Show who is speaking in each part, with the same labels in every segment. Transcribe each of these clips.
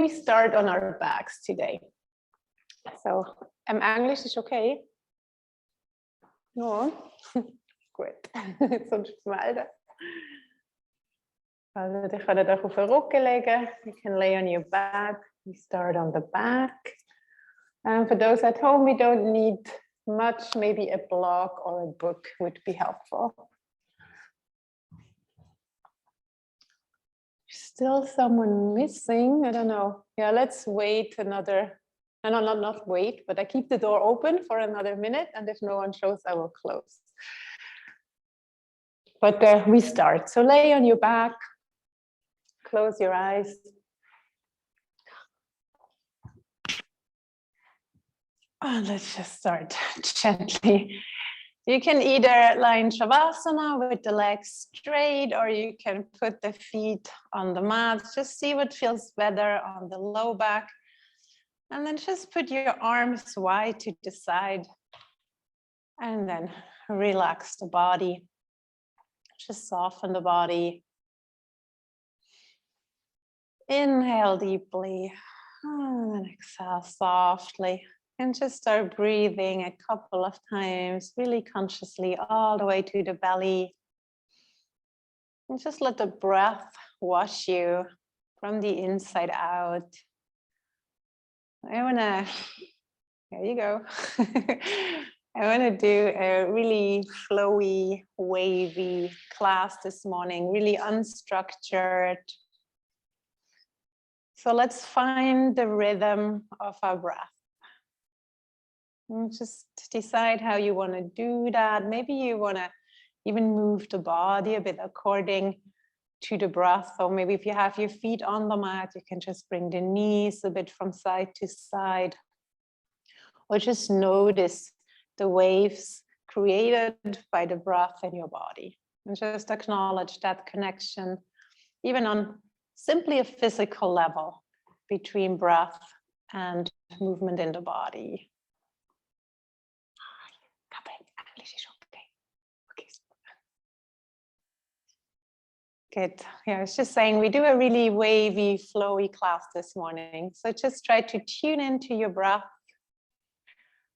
Speaker 1: we start on our backs today. So, English is okay? No? Goed. Soms smilen. Also, je gaat het ook op een rokje leggen. You can lay on your back. We start on the back. And for those at home, we don't need much. Maybe a blog or a book would be helpful. Still someone missing? I don't know. Yeah, let's wait another. No, not wait, but I keep the door open for another minute. And if no one shows, I will close. But we start. So lay on your back. Close your eyes. And let's just start gently. You can either lie in Shavasana with the legs straight, or you can put the feet on the mat. Just see what feels better on the low back. And then just put your arms wide to the side. And then relax the body. Just soften the body. Inhale deeply. And then exhale softly. And just start breathing a couple of times, really consciously, all the way to the belly. And just let the breath wash you from the inside out. There you go. I wanna do a really flowy, wavy class this morning, really unstructured. So let's find the rhythm of our breath. And just decide how you want to do that. Maybe you want to even move the body a bit according to the breath. So maybe if you have your feet on the mat, you can just bring the knees a bit from side to side. Or just notice the waves created by the breath in your body. And just acknowledge that connection, even on simply a physical level between breath and movement in the body. Good. Yeah, I was just saying we do a really wavy, flowy class this morning. So just try to tune into your breath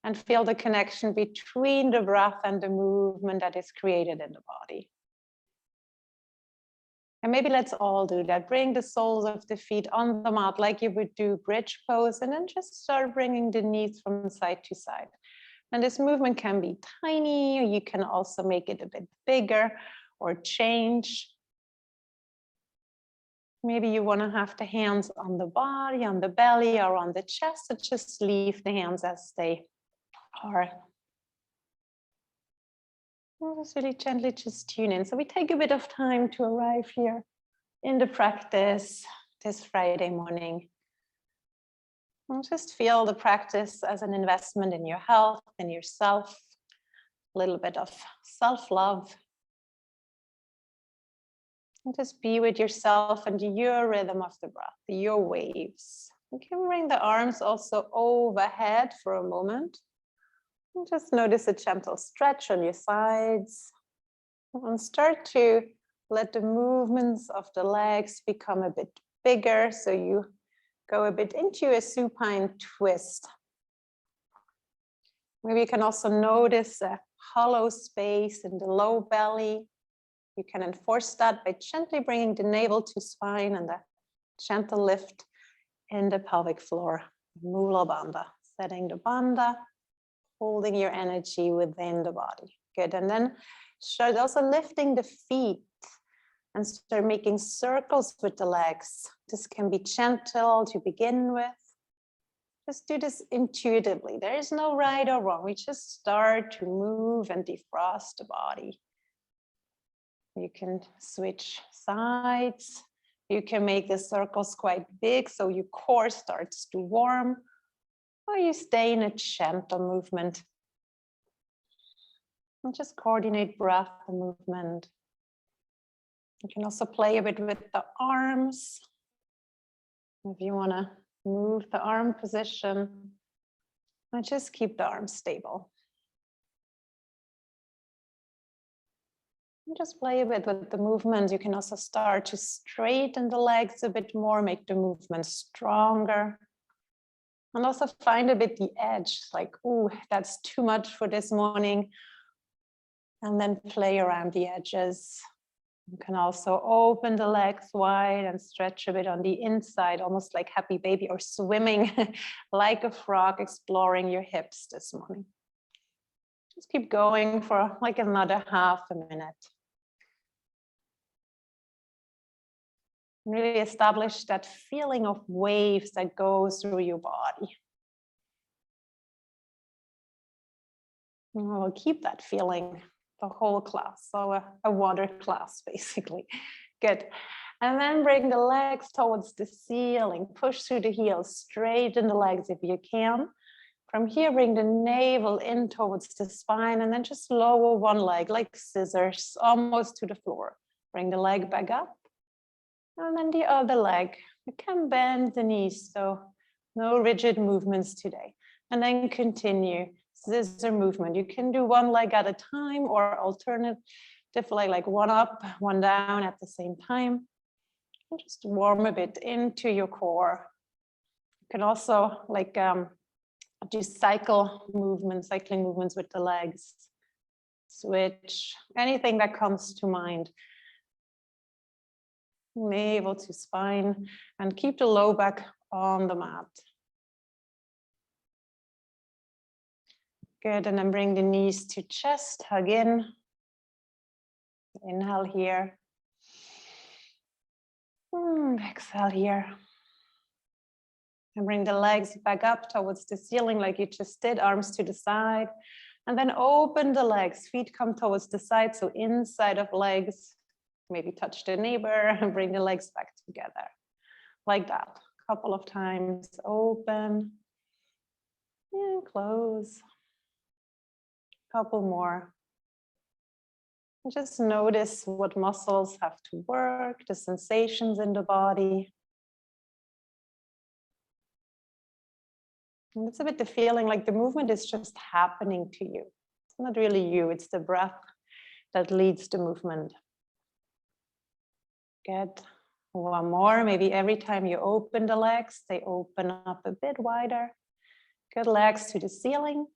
Speaker 1: and feel the connection between the breath and the movement that is created in the body. And maybe let's all do that. Bring the soles of the feet on the mat like you would do bridge pose, and then just start bringing the knees from side to side. And this movement can be tiny, or you can also make it a bit bigger or change. Maybe you want to have the hands on the body, on the belly, or on the chest, and just leave the hands as they are. We'll just really gently just tune in. So we take a bit of time to arrive here in the practice this Friday morning. And just feel the practice as an investment in your health and yourself, a little bit of self-love. And just be with yourself and your rhythm of the breath, your waves. You can bring the arms also overhead for a moment. And just notice a gentle stretch on your sides. And start to let the movements of the legs become a bit bigger. So you go a bit into a supine twist. Maybe you can also notice a hollow space in the low belly. You can enforce that by gently bringing the navel to spine and a gentle lift in the pelvic floor. Mula Bandha, setting the bandha, holding your energy within the body. Good, and then start also lifting the feet and start making circles with the legs. This can be gentle to begin with. Just do this intuitively. There is no right or wrong. We just start to move and defrost the body. You can switch sides. You can make the circles quite big so your core starts to warm, or you stay in a gentle movement. And just coordinate breath and movement. You can also play a bit with the arms. If you want to move the arm position, and just keep the arms stable. And just play a bit with the movement. You can also start to straighten the legs a bit more, make the movement stronger. And also find a bit the edge, like, ooh, that's too much for this morning. And then play around the edges. You can also open the legs wide and stretch a bit on the inside, almost like happy baby, or swimming like a frog, exploring your hips this morning. Just keep going for like another half a minute. Really establish that feeling of waves that goes through your body. And we'll keep that feeling the whole class, so a water class basically. Good. And then bring the legs towards the ceiling, push through the heels, straighten the legs if you can. From here, bring the navel in towards the spine, and then just lower one leg like scissors, almost to the floor. Bring the leg back up, and then the other leg. You can bend the knees, so no rigid movements today. And then continue. Scissor movement. You can do one leg at a time, or alternatively, like one up, one down at the same time. And just warm a bit into your core. You can also like do cycling movements with the legs. Switch, anything that comes to mind. Navel to spine, and keep the low back on the mat. Good, and then bring the knees to chest, hug in. Inhale here. Exhale here. And bring the legs back up towards the ceiling like you just did, arms to the side. And then open the legs, feet come towards the side, so inside of legs. Maybe touch the neighbor and bring the legs back together. Like that, a couple of times. Open and close. Couple more. And just notice what muscles have to work, the sensations in the body. And it's a bit the feeling like the movement is just happening to you. It's not really you, it's the breath that leads the movement. Good. One more, maybe every time you open the legs, they open up a bit wider. Good, legs to the ceiling.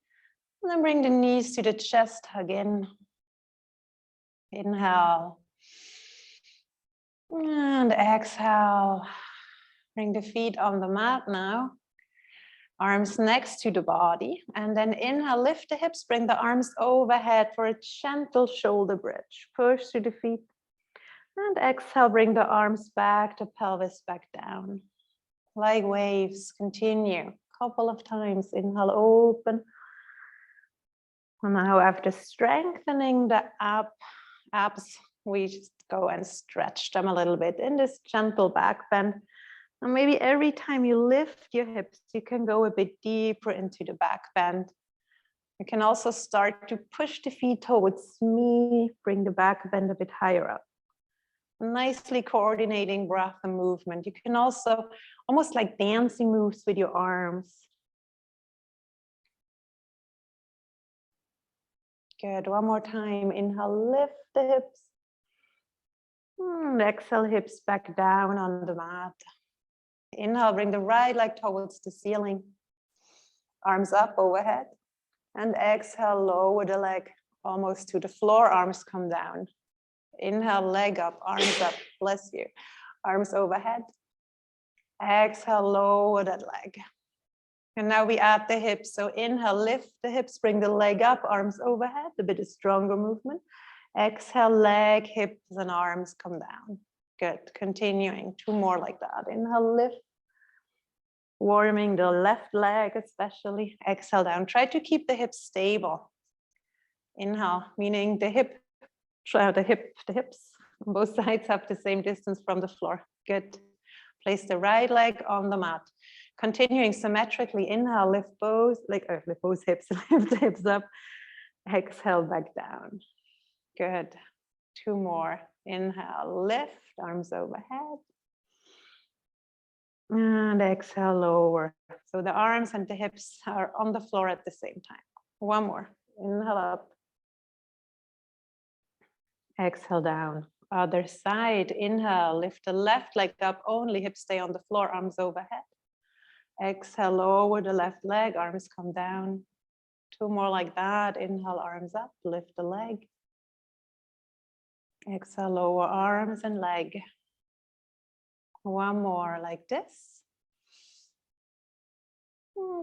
Speaker 1: And then bring the knees to the chest, hug in. Inhale. And exhale. Bring the feet on the mat now. Arms next to the body. And then inhale, lift the hips, bring the arms overhead for a gentle shoulder bridge. Push through the feet. And exhale, bring the arms back, the pelvis back down. Like waves, continue. Couple of times. Inhale, open. And now after strengthening the abs, we just go and stretch them a little bit in this gentle back bend. And maybe every time you lift your hips, you can go a bit deeper into the back bend. You can also start to push the feet towards me, bring the back bend a bit higher up. Nicely coordinating breath and movement. You can also almost like dancing moves with your arms. Good, one more time. Inhale, lift the hips. And exhale, hips back down on the mat. Inhale, bring the right leg towards the ceiling. Arms up overhead. And exhale, lower the leg almost to the floor. Arms come down. Inhale, leg up, arms up. Bless you. Arms overhead. Exhale, lower that leg. And now we add the hips. So inhale, lift the hips, bring the leg up, arms overhead, a bit of stronger movement. Exhale, leg, hips, and arms come down. Good, continuing, 2 more like that. Inhale, lift. Warming the left leg especially. Exhale down. Try to keep the hips stable. Inhale, meaning the hips on both sides have the same distance from the floor. Good. Place the right leg on the mat. Continuing symmetrically, inhale, lift both hips, lift the hips up. Exhale, back down. Good. 2 more. Inhale, lift, arms overhead. And exhale, lower. So the arms and the hips are on the floor at the same time. 1 more. Inhale up. Exhale down. Other side. Inhale, lift the left leg up only, hips stay on the floor, arms overhead. Exhale, lower the left leg, arms come down. 2 more like that. Inhale, arms up, lift the leg. Exhale, lower arms and leg. 1 more like this.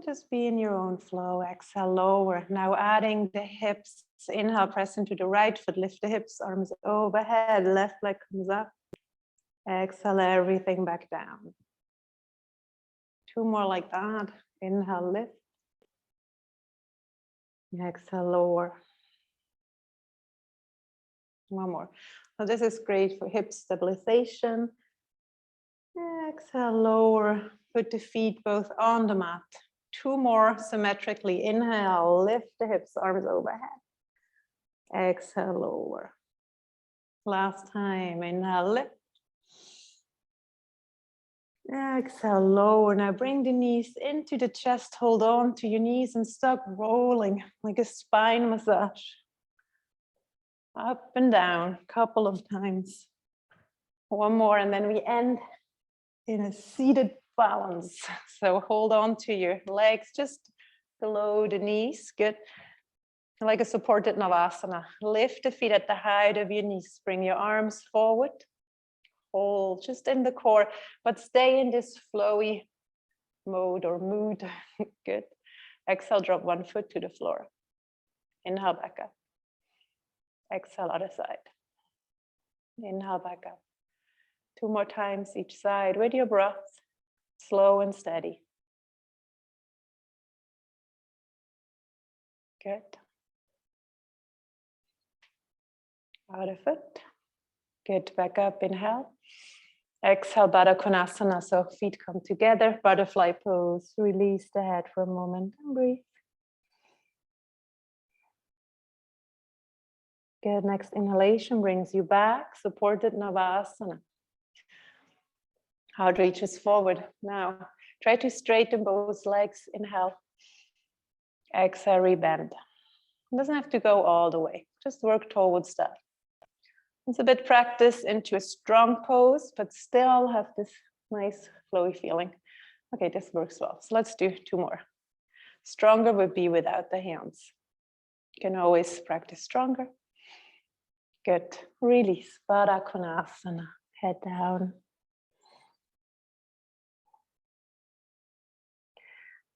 Speaker 1: Just be in your own flow. Exhale, lower. Now adding the hips. Inhale, press into the right foot, lift the hips, arms overhead, left leg comes up. Exhale, everything back down. 2 more like that. Inhale, lift. Exhale, lower. 1 more. So this is great for hip stabilization. Exhale, lower. Put the feet both on the mat. 2 more symmetrically. Inhale, lift the hips, arms overhead. Exhale, lower. Last time. Inhale, lift. Exhale, lower. Now bring the knees into the chest. Hold on to your knees and start rolling like a spine massage. Up and down, couple of times. 1 more, and then we end in a seated balance. So hold on to your legs just below the knees. Good. Like a supported Navasana. Lift the feet at the height of your knees. Bring your arms forward. Hold just in the core, but stay in this flowy mode or mood. Good. Exhale, drop 1 foot to the floor. Inhale, back up. Exhale, other side. Inhale, back up. 2 more times each side with your breath. Slow and steady. Good. Other foot. Good. Back up. Inhale. Exhale, Baddha Konasana. So feet come together. Butterfly pose. Release the head for a moment and breathe. Good. Next inhalation brings you back. Supported Navasana. Heart reaches forward. Now, try to straighten both legs. Inhale. Exhale, rebend. It doesn't have to go all the way. Just work towards that. It's a bit practice into a strong pose, but still have this nice flowy feeling. Okay, this works well. So let's do 2 more. Stronger would be without the hands. You can always practice stronger. Good. Release. Baddha Konasana. Head down.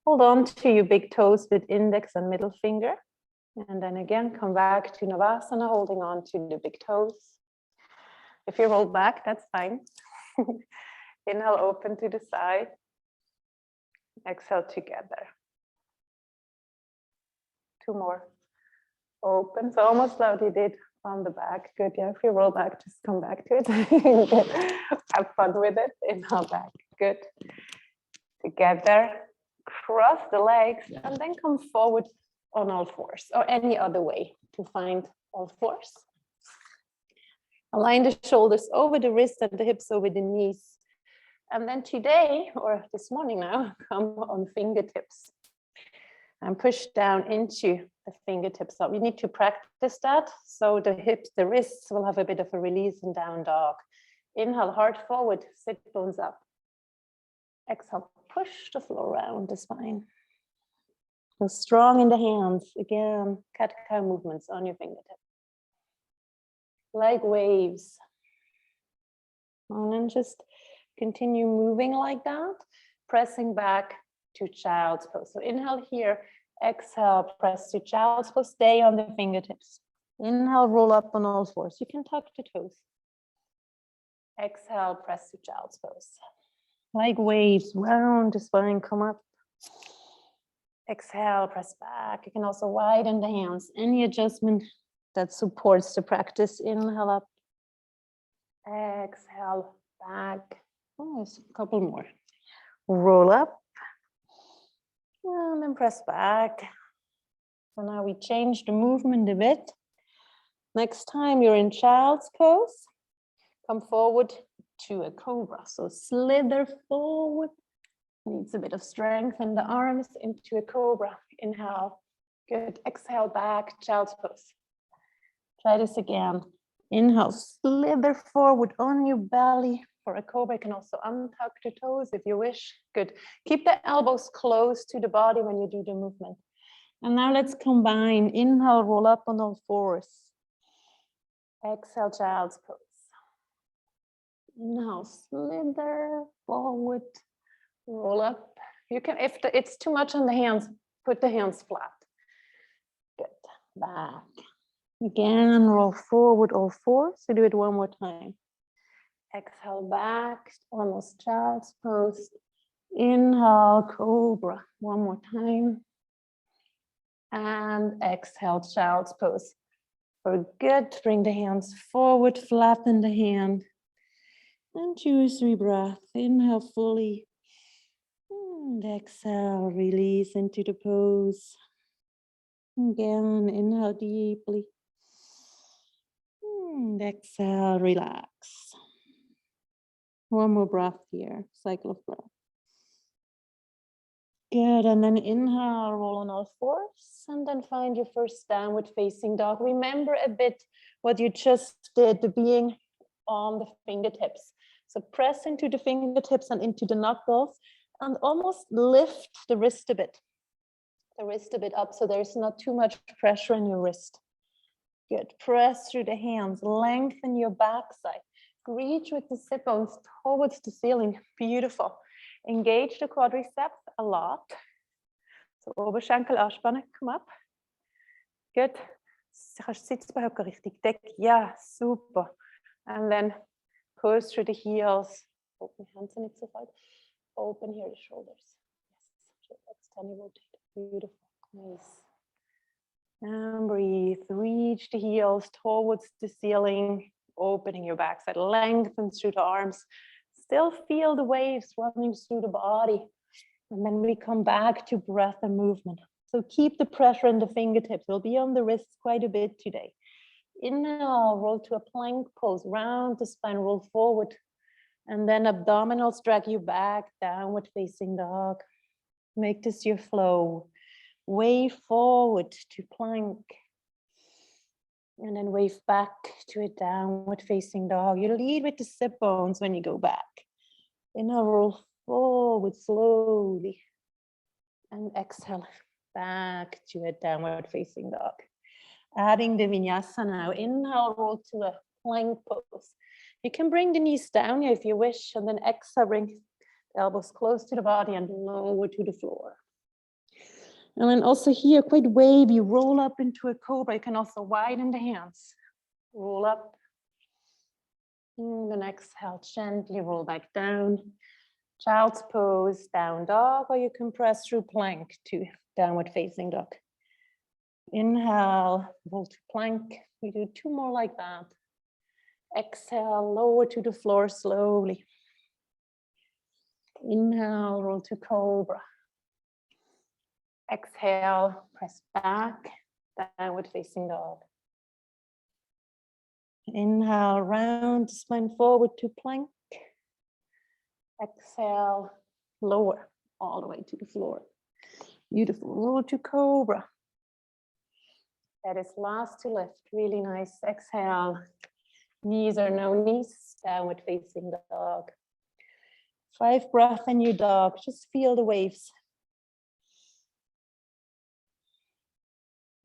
Speaker 1: Hold on to your big toes with index and middle finger. And then again, come back to Navasana, holding on to the big toes. If you roll back, that's fine. Inhale, open to the side. Exhale, together. 2 more. Open, so almost like you did on the back. Good, yeah, if you roll back, just come back to it. Have fun with it. Inhale, back. Good. Together. Cross the legs and then come forward on all fours or any other way to find all fours. Align the shoulders over the wrists and the hips over the knees. And then today, or this morning now, come on fingertips and push down into the fingertips. So we need to practice that. So the hips, the wrists will have a bit of a release in down dog. Inhale, heart forward, sit bones up. Exhale, push the floor around the spine. So strong in the hands. Again, cat-cow movements on your fingertips. Like waves. And then just continue moving like that, pressing back to child's pose. So inhale here, exhale, press to child's pose, stay on the fingertips. Inhale, roll up on all fours. You can tuck the toes. Exhale, press to child's pose. Like waves, round the spine, come up. Exhale, press back. You can also widen the hands. Any adjustment that supports the practice. Inhale up. Exhale, back. Oh, there's a couple more. Roll up. And then press back. So now we change the movement a bit. Next time you're in child's pose, come forward to a cobra. So slither forward. Needs a bit of strength in the arms into a cobra. Inhale. Good. Exhale back, child's pose. Try this again. Inhale, slither forward on your belly. For a cobra, you can also untuck the toes if you wish. Good. Keep the elbows close to the body when you do the movement. And now let's combine. Inhale, roll up on all fours. Exhale, child's pose. Inhale, slither forward, roll up. You can, if it's too much on the hands, put the hands flat. Good. Back. Again, roll forward all fours. So do it one more time. Exhale back, almost child's pose. Inhale, cobra. One more time. And exhale, child's pose. For good, bring the hands forward, flatten the hand. And 2 or 3 breaths. Inhale fully. And exhale, release into the pose. Again, inhale deeply. And exhale, relax. One more breath here, cycle of breath. Good, and then inhale, roll on all fours, and then find your first downward facing dog. Remember a bit what you just did, the being on the fingertips. So press into the fingertips and into the knuckles, and almost lift the wrist a bit. The wrist a bit up so there's not too much pressure on your wrist. Good, press through the hands, lengthen your backside. Reach with the sit bones towards the ceiling. Beautiful. Engage the quadriceps a lot. So Oberschenkel anspannen, come up. Good. Kannst du Sitzbeinhöcker richtig decken? Yeah, super. And then push through the heels. Open hands nicht so weit. Open here the shoulders. Yes. Extend, rotate. Beautiful. Nice. And breathe. Reach the heels towards the ceiling. Opening your backside. Lengthen through the arms. Still feel the waves running through the body. And then we come back to breath and movement. So keep the pressure in the fingertips. We'll be on the wrists quite a bit today. Inhale, roll to a plank pose. Round the spine, roll forward. And then abdominals drag you back, downward facing dog. Make this your flow. Wave forward to plank. And then wave back to a downward facing dog. You lead with the sit bones when you go back. Inhale, roll forward slowly. And exhale back to a downward facing dog. Adding the vinyasa now. Inhale, roll to a plank pose. You can bring the knees down here if you wish. And then exhale, bring the elbows close to the body and lower to the floor. And then also here, quite wavy, roll up into a cobra. You can also widen the hands. Roll up. And then exhale, gently roll back down. Child's pose, down dog, or you can press through plank to downward facing dog. Inhale, roll to plank. We do 2 more like that. Exhale, lower to the floor slowly. Inhale, roll to cobra. Exhale, press back, downward facing dog. Inhale, round the spine forward to plank. Exhale, lower, all the way to the floor. Beautiful, roll to cobra. That is last to lift, really nice. Exhale, knees or no knees, downward facing dog. 5 breaths in your dog, just feel the waves.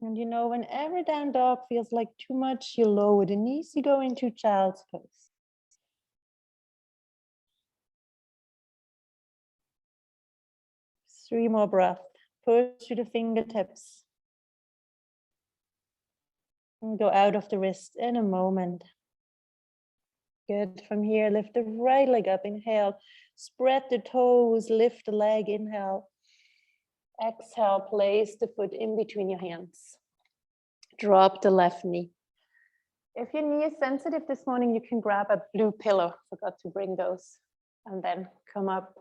Speaker 1: And you know, whenever down dog feels like too much, you lower the knees, you go into child's pose. Three more breaths. Push through the fingertips. And go out of the wrist in a moment. Good. From here, lift the right leg up. Inhale. Spread the toes. Lift the leg. Inhale. Exhale. Place the foot in between your hands. Drop the left knee. If your knee is sensitive this morning, you can grab a blue pillow. Forgot to bring those. And then come up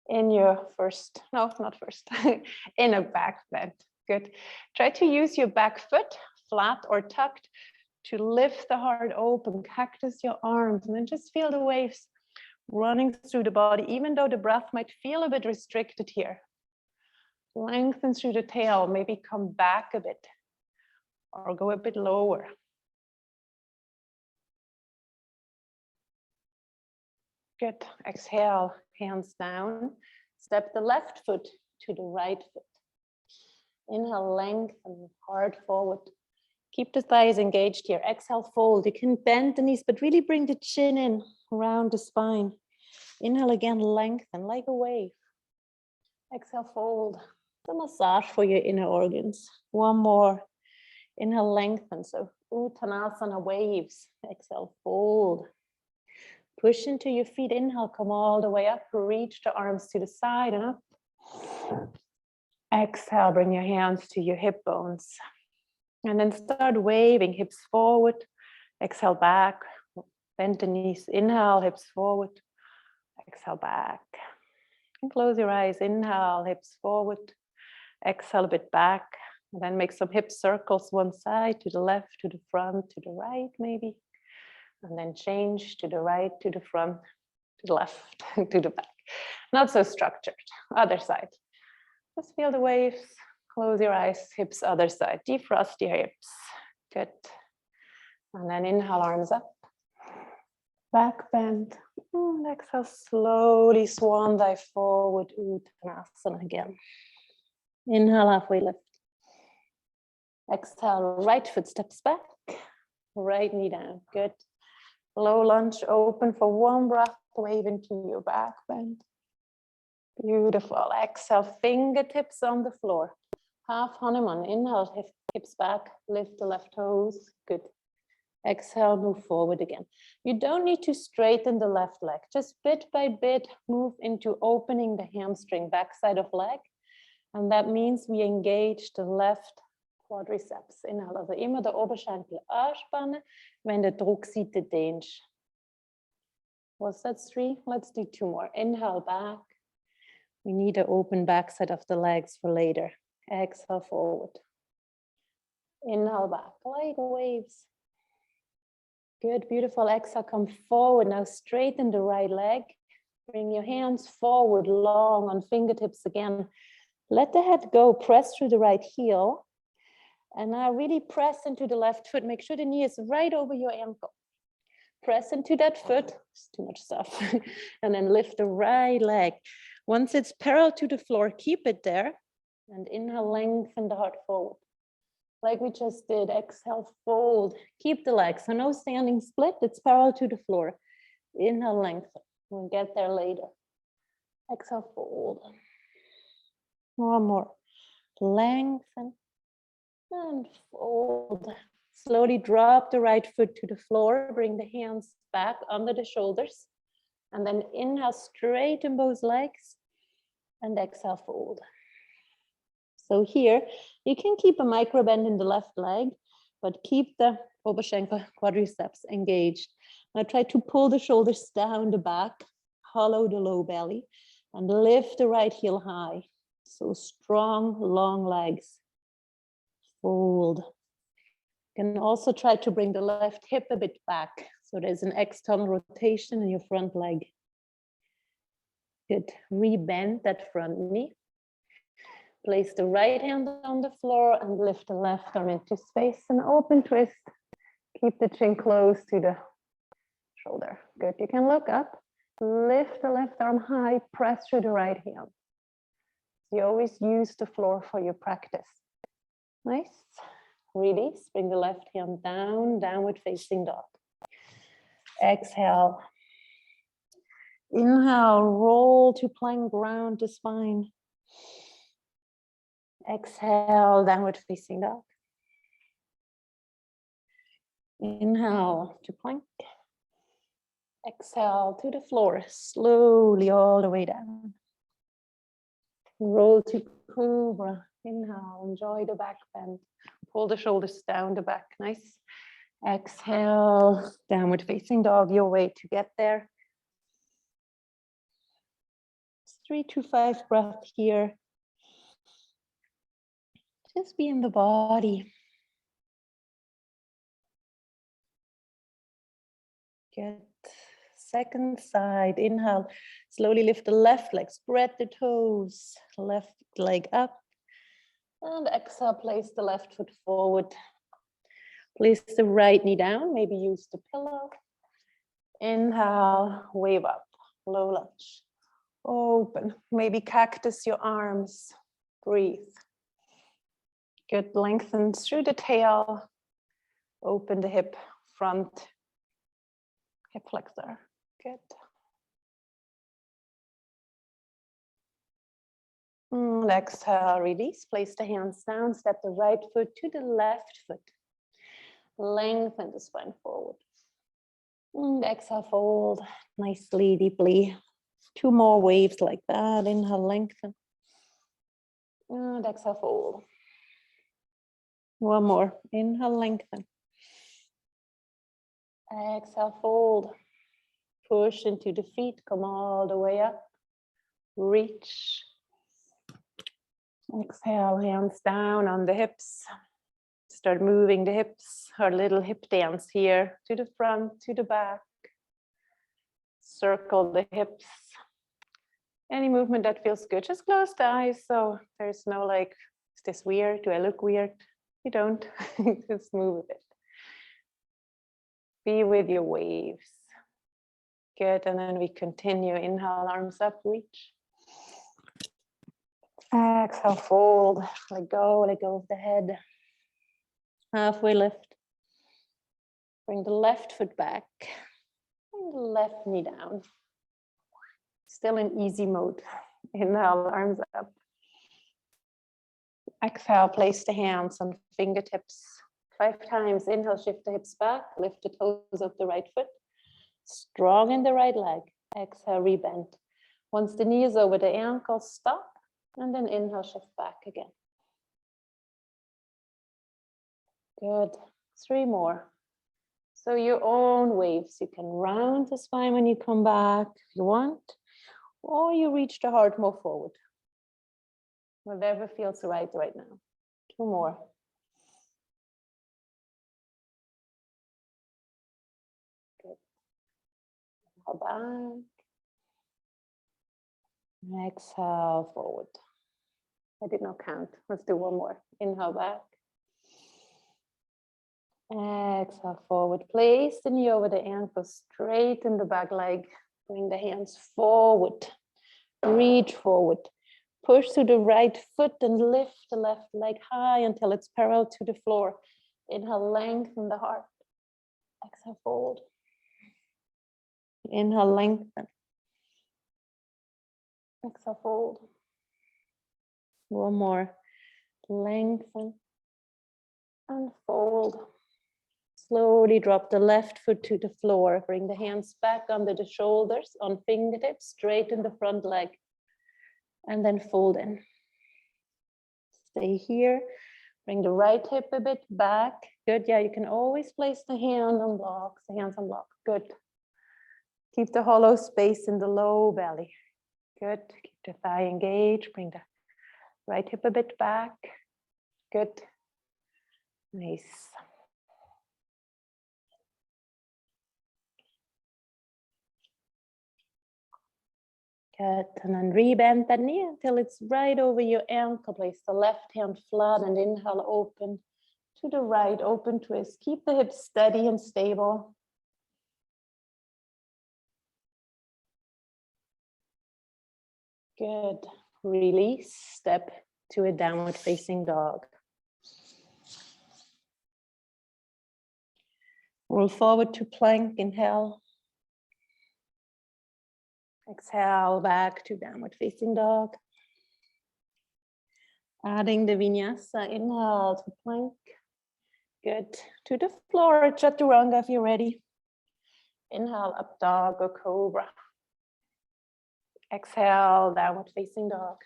Speaker 1: in your first, no, not first, in a back bend. Good. Try to use your back foot, flat or tucked, to lift the heart open, cactus your arms, and then just feel the waves running through the body, even though the breath might feel a bit restricted here. Lengthen through the tail, maybe come back a bit, or go a bit lower. Good. Exhale, hands down. Step the left foot to the right foot. Inhale, lengthen, heart forward. Keep the thighs engaged here. Exhale, fold. You can bend the knees, but really bring the chin in around the spine. Inhale again, lengthen like a wave. Exhale, fold. It's a massage for your inner organs. One more. Inhale, lengthen. So Uttanasana waves. Exhale, fold. Push into your feet. Inhale, come all the way up. Reach the arms to the side and up. Exhale, bring your hands to your hip bones. And then start waving, hips forward. Exhale, back. Bend the knees. Inhale, hips forward. Exhale, back. And close your eyes. Inhale, hips forward. Exhale a bit back. And then make some hip circles, one side, to the left, to the front, to the right, maybe. And then change to the right, to the front, to the left, to the back. Not so structured. Other side. Just feel the waves. Close your eyes, hips, other side. Defrost your hips. Good. And then inhale, arms up. Back bend. And exhale, slowly swan dive forward. Uttanasana again. Inhale, halfway lift. Exhale, right foot steps back. Right knee down. Good. Low lunge, open for one breath. Wave into your back bend. Beautiful. Exhale, fingertips on the floor. Half Hanuman. Inhale, hips back. Lift the left toes. Good. Exhale, move forward again. You don't need to straighten the left leg. Just bit by bit, move into opening the hamstring, backside of leg. And that means we engage the left quadriceps. Inhale, also immer der Oberschenkel anspannen, wenn der Druckseite dehnt. Was that 3? Let's do 2 more. Inhale, back. We need to open backside of the legs for later. Exhale, forward. Inhale, back, like waves. Good, beautiful. Exhale, come forward. Now straighten the right leg. Bring your hands forward, long on fingertips again. Let the head go, press through the right heel. And now really press into the left foot. Make sure the knee is right over your ankle. Press into that foot. It's too much stuff. And then lift the right leg. Once it's parallel to the floor, keep it there. And inhale, lengthen the heart forward. Like we just did. Exhale, fold. Keep the legs. So no standing split. It's parallel to the floor. Inhale, lengthen. We'll get there later. Exhale, fold. One more. Lengthen and fold. Slowly drop the right foot to the floor. Bring the hands back under the shoulders. And then inhale, straighten both legs. And exhale, fold. So here, you can keep a micro bend in the left leg, but keep the Oberschenkel quadriceps engaged. Now try to pull the shoulders down the back, hollow the low belly, and lift the right heel high. So strong, long legs. Fold. You can also try to bring the left hip a bit back. So there's an external rotation in your front leg. Good. Rebend that front knee. Place the right hand on the floor and lift the left arm into space and open twist. Keep the chin close to the shoulder. Good. You can look up. Lift the left arm high. Press through the right hand. You always use the floor for your practice. Nice. Release. Bring the left hand down. Downward facing dog. Exhale. Inhale. Roll to plank. Ground the spine. Exhale, downward facing dog. Inhale to plank. Exhale to the floor, slowly all the way down. Roll to cobra. Inhale, enjoy the back bend. Pull the shoulders down the back, nice. Exhale, downward facing dog, your way to get there. 3 to 5 breaths here. Just be in the body. Good. Second side, inhale. Slowly lift the left leg, spread the toes, left leg up. And exhale, place the left foot forward. Place the right knee down, maybe use the pillow. Inhale, wave up. low lunge. Open, maybe cactus your arms. Breathe. Good, lengthen through the tail. Open the hip, front hip flexor. Good. And exhale, release. Place the hands down. Step the right foot to the left foot. Lengthen the spine forward. And exhale, fold nicely, deeply. 2 more waves like that. Inhale, lengthen. And exhale, fold. 1 more. Inhale, lengthen. Exhale, fold. Push into the feet. Come all the way up. Reach. Exhale, hands down on the hips. Start moving the hips, our little hip dance here, to the front, to the back. Circle the hips. Any movement that feels good, just close the eyes. So there's no like, is this weird? Do I look weird? You don't, just move a bit. Be with your waves. Good, and then we continue. Inhale, arms up, reach. Exhale, fold, let go of the head. Halfway lift. Bring the left foot back. Bring the left knee down. Still in easy mode. Inhale, arms up. Exhale, place the hands on fingertips. 5 times. Inhale, shift the hips back. Lift the toes of the right foot. Strong in the right leg. Exhale, rebend. Once the knee is over the ankle, stop. And then inhale, shift back again. Good. 3 more. So your own waves. You can round the spine when you come back if you want, or you reach the heart more forward. Whatever feels right now. 2 more. Good. Inhale back. Exhale forward. I did not count. Let's do 1 more. Inhale back. Exhale forward. Place the knee over the ankle, straighten the back leg. Bring the hands forward. Reach forward. Push to the right foot and lift the left leg high until it's parallel to the floor. Inhale, lengthen the heart. Exhale, fold. Inhale, lengthen. Exhale, fold. 1 more. Lengthen and fold. Slowly drop the left foot to the floor. Bring the hands back under the shoulders on fingertips, straighten the front leg, and then fold in. Stay here. Bring the right hip a bit back. Good. Yeah, you can always place the hand on blocks, the hands on block. Good. Keep the hollow space in the low belly. Good. Keep the thigh engaged. Bring the right hip a bit back. Good. Nice. Good, and then rebend that knee until it's right over your ankle. Place the left hand flat and inhale, open to the right, open twist. Keep the hips steady and stable. Good, release, step to a downward facing dog. Roll forward to plank, inhale. Exhale, back to downward facing dog. Adding the vinyasa, inhale to plank. Good, to the floor, chaturanga if you're ready. Inhale, up dog or cobra. Exhale, downward facing dog.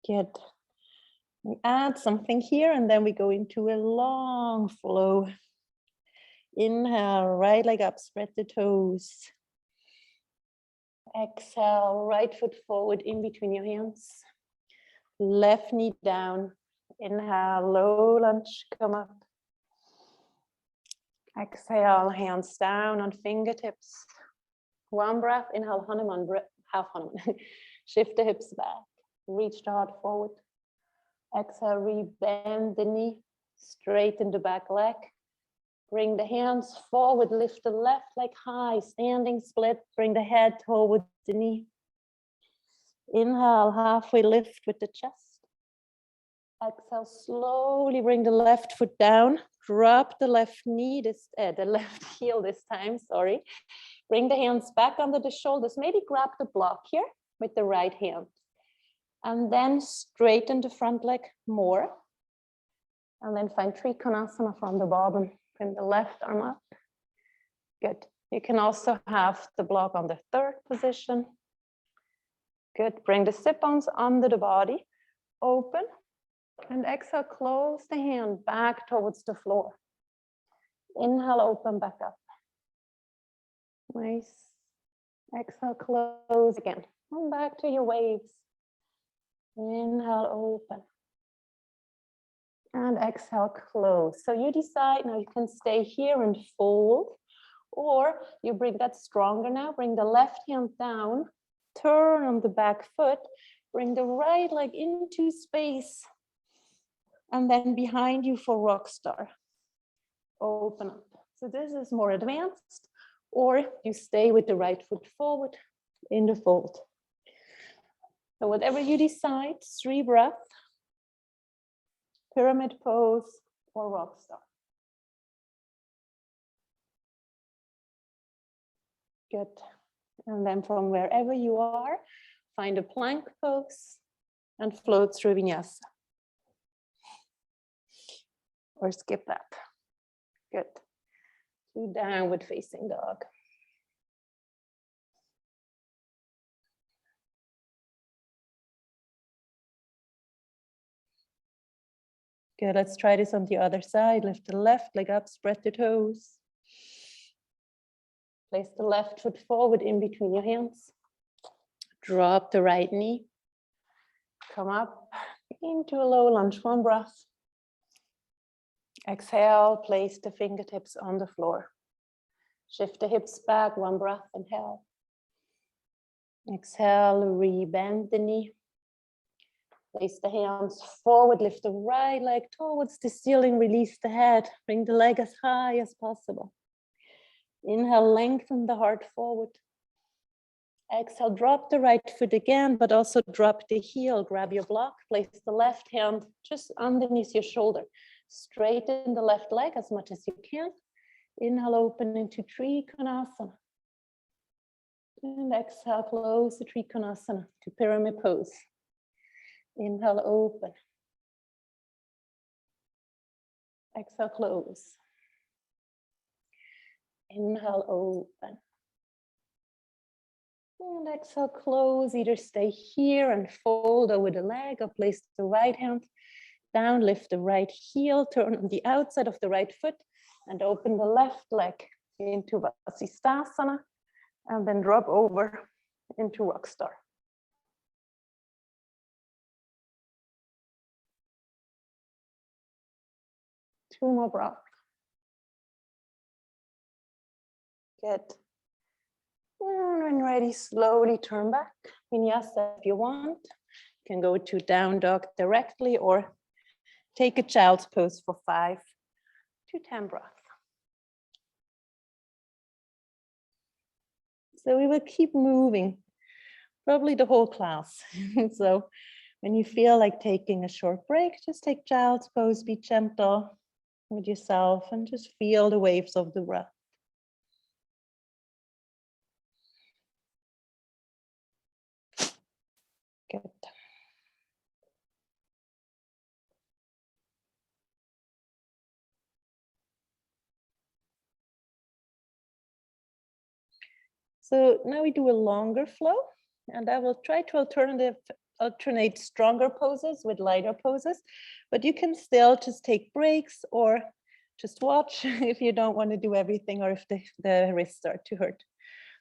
Speaker 1: Good. We add something here and then we go into a long flow. Inhale, right leg up, spread the toes. Exhale, right foot forward in between your hands. Left knee down. Inhale, low lunge, come up. Exhale, hands down on fingertips. 1 breath, inhale, Hanuman, half Hanuman. Shift the hips back, reach the heart forward. Exhale, rebend the knee, straighten the back leg. Bring the hands forward, lift the left leg high, standing split, bring the head towards the knee. Inhale, halfway lift with the chest. Exhale, slowly bring the left foot down, drop the left knee, the left heel this time, sorry. Bring the hands back under the shoulders, maybe grab the block here with the right hand. And then straighten the front leg more. And then find Trikonasana from the bottom. Bring the left arm up. Good. You can also have the block on the third position. Good. Bring the sit bones under the body. Open. And exhale, close the hand back towards the floor. Inhale, open back up. Nice. Exhale, close again. Come back to your waves. Inhale, open. And exhale, close. So you decide now, you can stay here and fold, or you bring that stronger now. Bring the left hand down, turn on the back foot, bring the right leg into space, and then behind you for rock star. Open up. So this is more advanced, or you stay with the right foot forward in the fold. So whatever you decide, 3 breaths. Pyramid pose or rock star. Good. And then from wherever you are, find a plank pose and float through vinyasa. Or skip that. Good. To downward facing dog. Good, let's try this on the other side. Lift the left leg up, spread the toes. Place the left foot forward in between your hands. Drop the right knee. Come up into a low lunge, 1 breath. Exhale, place the fingertips on the floor. Shift the hips back, 1 breath, inhale. Exhale, rebend the knee. Place the hands forward, lift the right leg towards the ceiling, release the head, bring the leg as high as possible. Inhale, lengthen the heart forward. Exhale, drop the right foot again, but also drop the heel, grab your block, place the left hand just underneath your shoulder. Straighten the left leg as much as you can. Inhale, open into Trikonasana. And exhale, close the Trikonasana to pyramid pose. Inhale, open. Exhale, close. Inhale, open. And exhale, close. Either stay here and fold over the leg, or place the right hand down, lift the right heel, turn on the outside of the right foot, and open the left leg into Vasisthasana, and then drop over into rock star. Two more breaths. Good. And when ready, slowly turn back. Vinyasa if you want. You can go to down dog directly or take a child's pose for 5 to 10 breaths. So we will keep moving, probably the whole class. So when you feel like taking a short break, just take child's pose, be gentle with yourself and just feel the waves of the breath. Good. So now we do a longer flow, and I will try to alternate stronger poses with lighter poses, but you can still just take breaks or just watch if you don't want to do everything, or if the wrists start to hurt.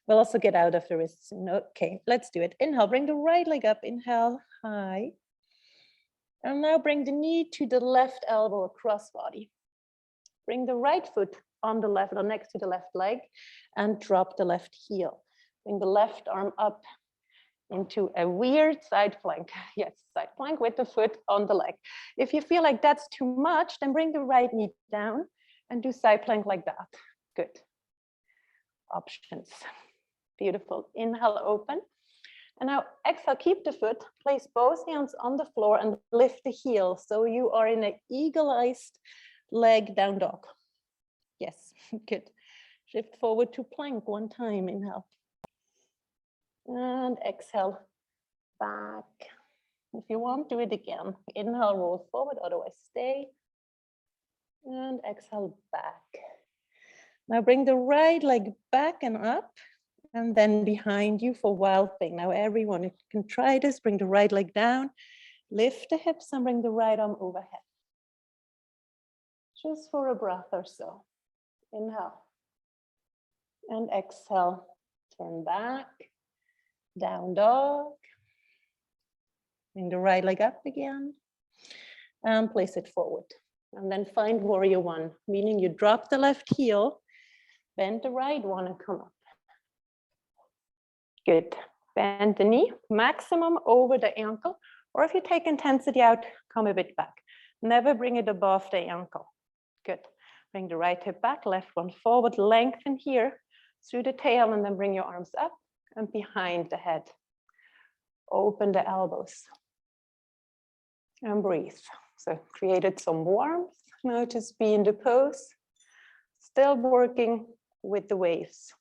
Speaker 1: We'll also get out of the wrists. Okay, let's do it. Inhale, bring the right leg up, inhale, high. And now bring the knee to the left elbow across body. Bring the right foot on the left or next to the left leg and drop the left heel. Bring the left arm up into a weird side plank. Yes, side plank with the foot on the leg. If you feel like that's too much, then bring the right knee down And do side plank like that. Good. Options. Beautiful. Inhale, open. And now exhale, keep the foot, place both hands on the floor and lift the heel. So you are in an eagle-eyed leg down dog. Yes, good. Shift forward to plank one time, inhale. And exhale, back. If you want, do it again. Inhale, roll forward, otherwise stay. And exhale, back. Now bring the right leg back and up, and then behind you for wild thing. Now everyone, if you can try this, bring the right leg down, lift the hips and bring the right arm overhead. Just for a breath or so. Inhale. And exhale, turn back, down dog. Bring the right leg up again and place it forward. And then find warrior one, meaning you drop the left heel, bend the right one and come up. Good. Bend the knee, maximum over the ankle, or if you take intensity out, come a bit back. Never bring it above the ankle. Good. Bring the right hip back, left one forward, lengthen here through the tail, and then bring your arms up and behind the head. Open the elbows and breathe. So created some warmth. Now just be in the pose, still working with the waves.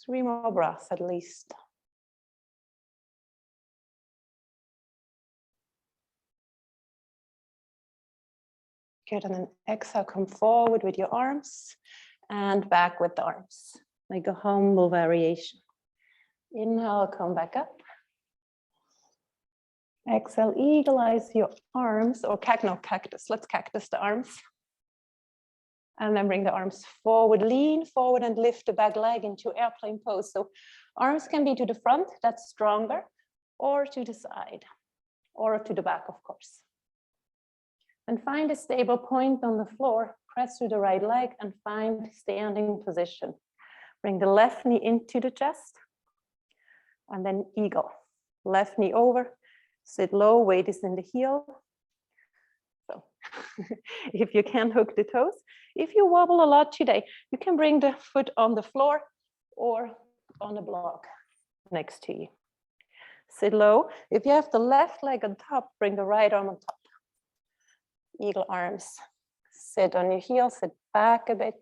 Speaker 1: 3 more breaths at least. Good, and then exhale, come forward with your arms and back with the arms, like a humble variation. Inhale, come back up. Exhale, eagle eyes your arms, or cactus. Let's cactus the arms. And then bring the arms forward, lean forward and lift the back leg into airplane pose. So arms can be to the front, that's stronger, or to the side, or to the back, of course. And find a stable point on the floor, press through the right leg and find standing position. Bring the left knee into the chest, and then eagle. Left knee over, sit low, weight is in the heel. So if you can hook the toes. If you wobble a lot today, you can bring the foot on the floor or on the block next to you. Sit low. If you have the left leg on top, bring the right arm on top. Eagle arms. Sit on your heels, sit back a bit.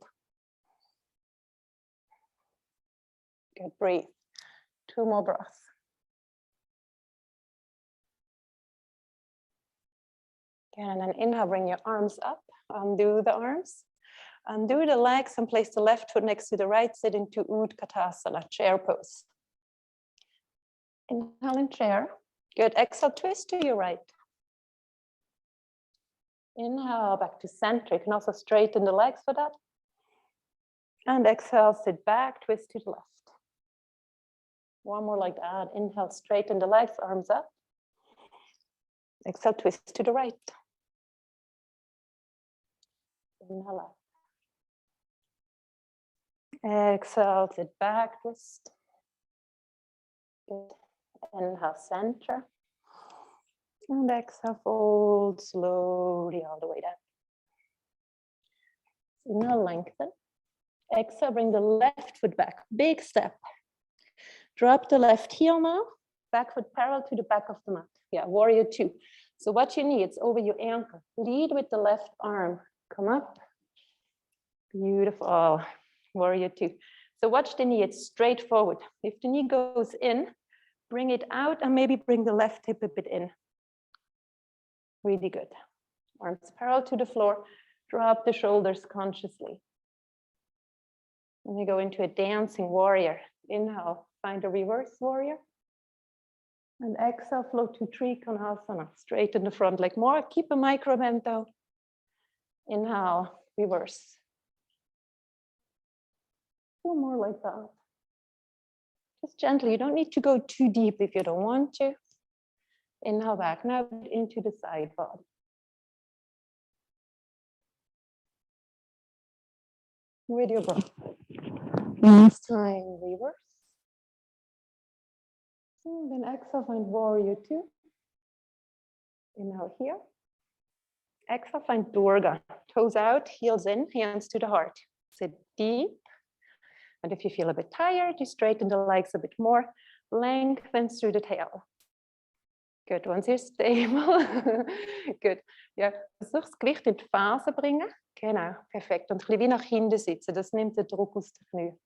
Speaker 1: Good, breathe. 2 more breaths. And then inhale, bring your arms up, undo the arms, undo the legs and place the left foot next to the right, sit into Utkatasana, chair pose. Inhale in chair. Good, exhale, twist to your right. Inhale, back to center. You can also straighten the legs for that. And exhale, sit back, twist to the left. One more like that. Inhale, straighten the legs, arms up. Exhale, twist to the right. Inhale up. Exhale, sit back, twist. Good. Inhale, center. And exhale, fold slowly all the way down. Inhale, lengthen. Exhale, bring the left foot back. Big step. Drop the left heel now. Back foot parallel to the back of the mat. Yeah, warrior 2. So what you need, it's over your ankle. Lead with the left arm. Come up. Beautiful. Oh, warrior 2. So watch the knee, it's straight forward. If the knee goes in, bring it out and maybe bring the left hip a bit in. Really good. Arms parallel to the floor. Drop the shoulders consciously. And we go into a dancing warrior. Inhale, find a reverse warrior. And exhale, flow to Trikonasana. Straighten the front leg more. Keep a micro bend though. Inhale, reverse. 2 more like that. Just gently. You don't need to go too deep if you don't want to. Inhale back. Now into the side body. With your breath. Last time, reverse. And then exhale, find warrior 2. Inhale here. Exhale, find Durga. Toes out, heels in, hands to the heart. Sit deep. And if you feel a bit tired, you straighten the legs a bit more. Lengthen through the tail. Good, once you're stable. Good. Ja, versuch das Gewicht in die Fersen bringen. Genau, perfekt. Und ein bisschen wie nach hinten sitzen. Das nimmt den Druck aus den Knien.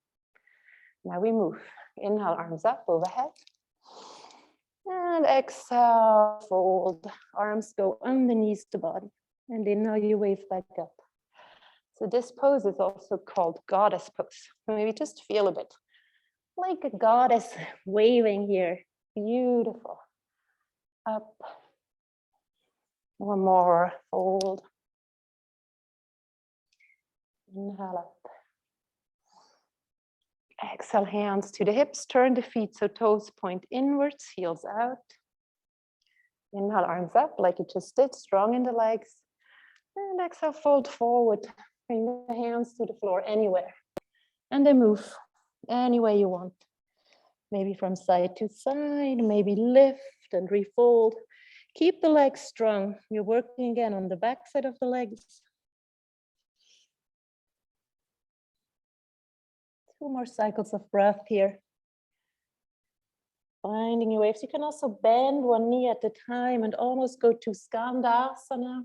Speaker 1: Now we move. Inhale, arms up, overhead. And exhale, fold. Arms go underneath the body. And inhale, you wave back up. So this pose is also called goddess pose. Maybe just feel a bit like a goddess waving here. Beautiful. Up. One more, fold. Inhale up. Exhale, hands to the hips, turn the feet so toes point inwards, heels out. Inhale, arms up like you just did, strong in the legs. And exhale, fold forward. Bring the hands to the floor anywhere. And then move any way you want. Maybe from side to side, maybe lift and refold. Keep the legs strong. You're working again on the back side of the legs. 2 more cycles of breath here. Finding your waves. You can also bend one knee at a time and almost go to Skandasana.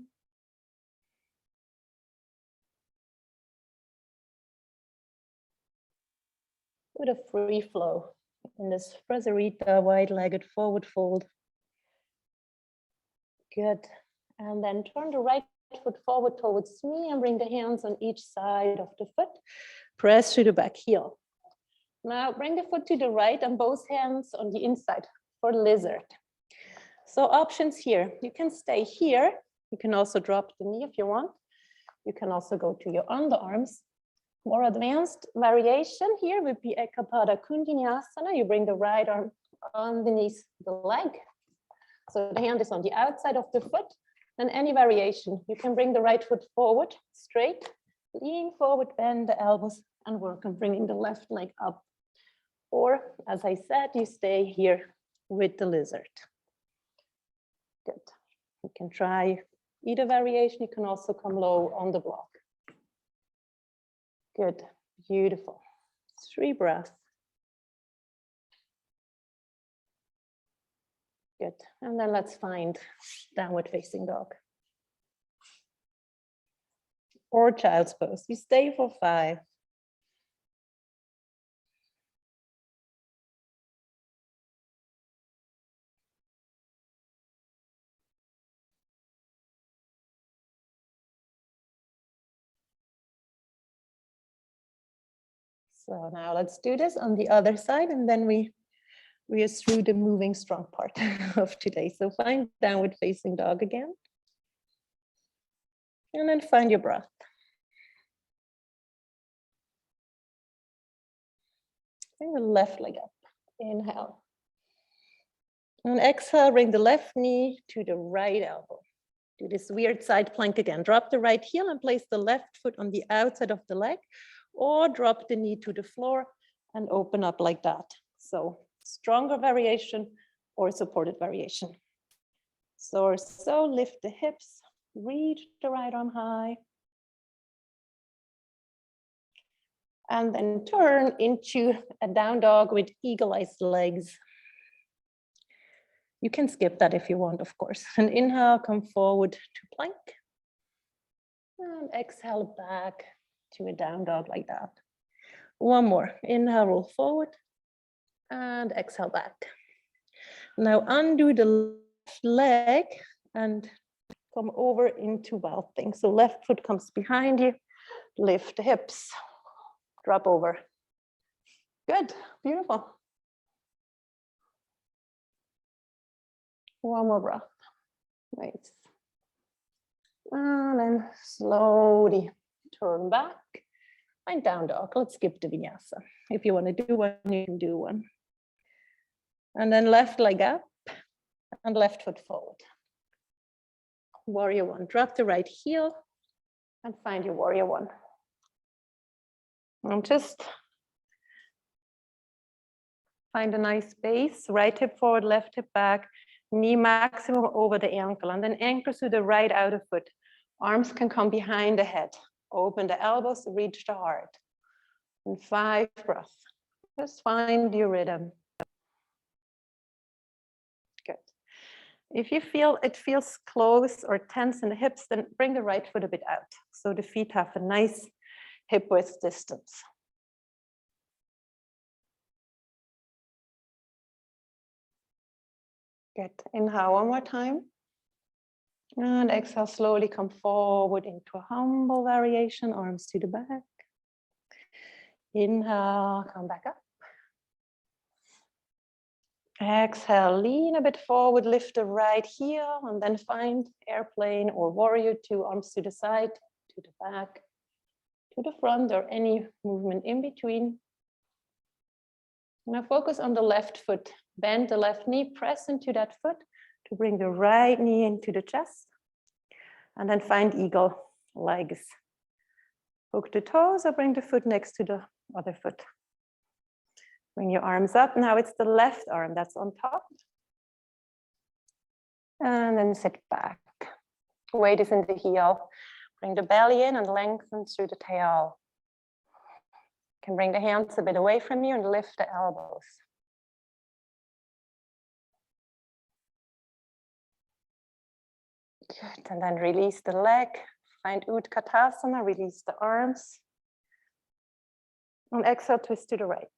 Speaker 1: With a free flow in this Prasarita wide-legged forward fold. Good. And then turn the right foot forward towards me and bring the hands on each side of the foot. Press through the back heel. Now bring the foot to the right and both hands on the inside for lizard. So options here. You can stay here. You can also drop the knee if you want. You can also go to your underarms. More advanced variation here would be Ekapada Kundinyasana. You bring the right arm underneath the leg. So the hand is on the outside of the foot. And any variation, you can bring the right foot forward, straight, lean forward, bend the elbows, and work on bringing the left leg up. Or, as I said, you stay here with the lizard. Good. You can try either variation. You can also come low on the block. Good, beautiful. 3 breaths. Good, and then let's find downward facing dog. Or child's pose. You stay for 5. So now let's do this on the other side, and then we are through the moving strong part of today. So find downward facing dog again. And then find your breath. Bring the left leg up. Inhale. And exhale, bring the left knee to the right elbow. Do this weird side plank again. Drop the right heel and place the left foot on the outside of the leg, or drop the knee to the floor and open up like that. So stronger variation or supported variation. So lift the hips, reach the right arm high. And then turn into a down dog with eagle-eyed legs. You can skip that if you want, of course. And inhale, come forward to plank. And exhale back to a down dog like that. One more. Inhale, roll forward. And exhale back. Now undo the left leg and come over into wild thing. So left foot comes behind you. Lift the hips. Drop over. Good. Beautiful. One more breath. Nice. And then slowly turn back. Find down dog. Let's skip the vinyasa. If you want to do one, you can do one. And then left leg up and left foot forward. Warrior 1. Drop the right heel and find your warrior 1. And just find a nice base. Right hip forward, left hip back. Knee maximum over the ankle, and then anchor to the right outer foot. Arms can come behind the head. Open the elbows, reach the heart. And 5 breaths. Just find your rhythm. Good. If you feel it feels close or tense in the hips, then bring the right foot a bit out. So the feet have a nice hip width distance. Good. Inhale one more time. And exhale, slowly come forward into a humble variation, arms to the back. Inhale, come back up. Exhale, lean a bit forward, lift the right heel, and then find airplane or warrior 2, arms to the side, to the back, to the front, or any movement in between. Now focus on the left foot. Bend the left knee, press into that foot to bring the right knee into the chest. And then find eagle legs. Hook the toes or bring the foot next to the other foot. Bring your arms up. Now it's the left arm that's on top. And then sit back. Weight is in the heel. Bring the belly in and lengthen through the tail. You can bring the hands a bit away from you and lift the elbows. Good, and then release the leg. Find Utkatasana, release the arms. And exhale, twist to the right.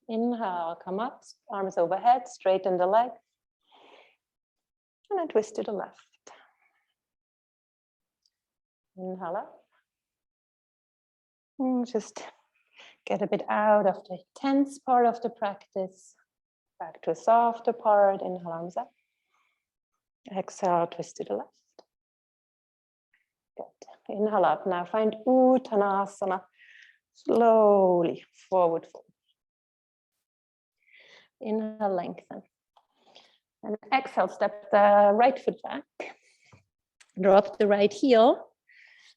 Speaker 1: Inhale, come up, arms overhead, straighten the leg. And then twist to the left. Inhale up. Just get a bit out of the tense part of the practice. Back to a softer part. Inhale, arms up. Exhale, twist to the left. Good. Inhale up. Now find Uttanasana. Slowly forward fold. Inhale, lengthen. And exhale, step the right foot back. Drop the right heel.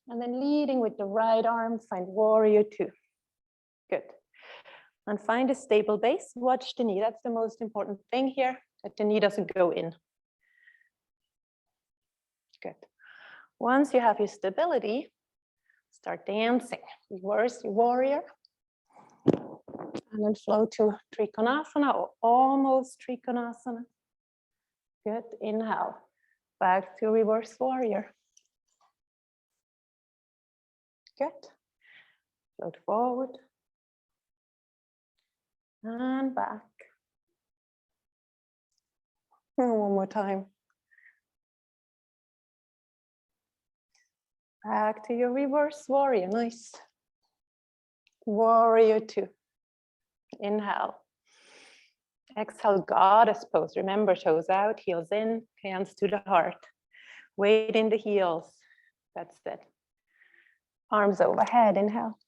Speaker 1: And then leading with the right arm, find warrior 2. Good. And find a stable base. Watch the knee. That's the most important thing here, that the knee doesn't go in. Good. Once you have your stability, start dancing. Reverse your warrior. And then flow to Trikonasana or almost Trikonasana. Good. Inhale. Back to reverse warrior. Good. Float forward. And back. And one more time. Back to your reverse warrior. Nice. Warrior 2. Inhale. Exhale, goddess pose. Remember, toes out, heels in, hands to the heart. Weight in the heels. That's it. Arms overhead. Inhale.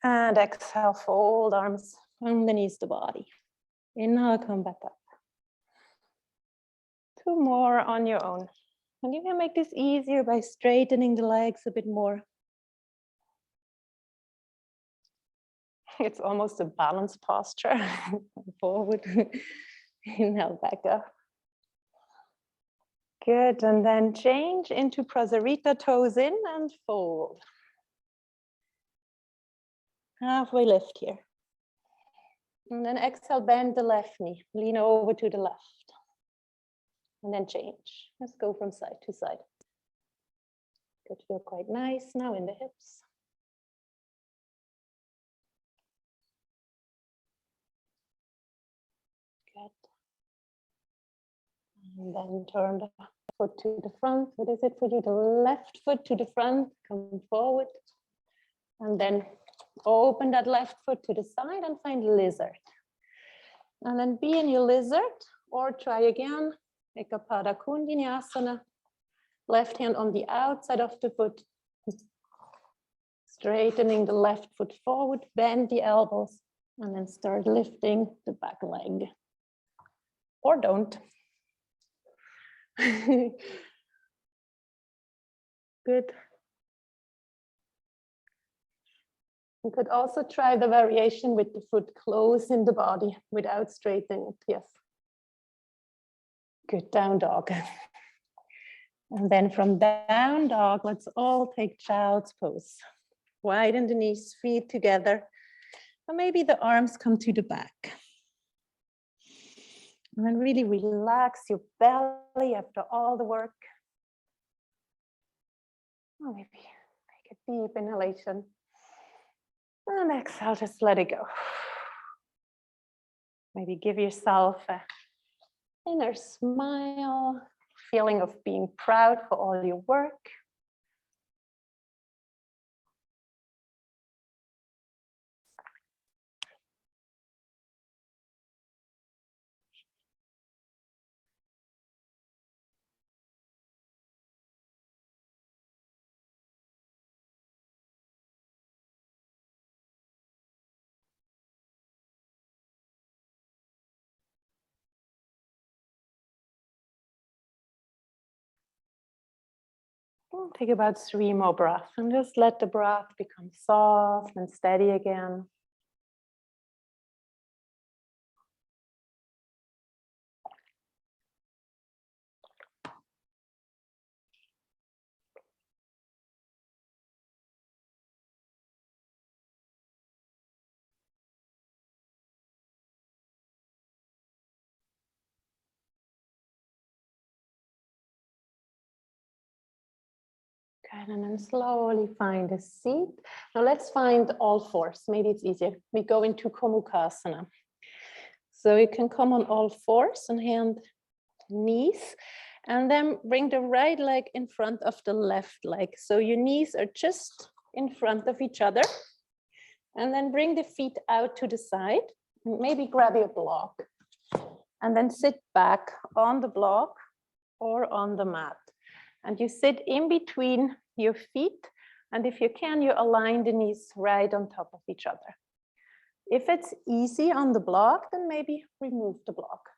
Speaker 1: And exhale, fold arms underneath the body. Inhale, come back up. 2 more on your own. And you can make this easier by straightening the legs a bit more. It's almost a balanced posture. Forward. Inhale, back up. Good, and then change into Prasarita, toes in and fold. Halfway lift here. And then exhale, bend the left knee. Lean over to the left. And then change. Let's go from side to side. Could feel quite nice now in the hips. Good. And then turn the foot to the front. What is it for you? The left foot to the front. Come forward. And then open that left foot to the side and find lizard. And then be in your lizard or try again. Ekapada Kundinasana. Left hand on the outside of the foot. Straightening the left foot forward, bend the elbows, and then start lifting the back leg. Or don't. Good. You could also try the variation with the foot close in the body without straightening it. Yes. Good, down dog. And then from down dog, let's all take child's pose. Widen the knees, feet together. Or maybe the arms come to the back. And then really relax your belly after all the work. Or maybe take a deep inhalation. And exhale, just let it go. Maybe give yourself an inner smile, feeling of being proud for all your work. Take about 3 more breaths and just let the breath become soft and steady again. Good, and then slowly find a seat. Now let's find all fours. Maybe it's easier. We go into Gomukhasana. So you can come on all fours and hand knees, and then bring the right leg in front of the left leg. So your knees are just in front of each other. And then bring the feet out to the side. Maybe grab your block. And then sit back on the block or on the mat. And you sit in between your feet. And if you can, you align the knees right on top of each other. If it's easy on the block, then maybe remove the block.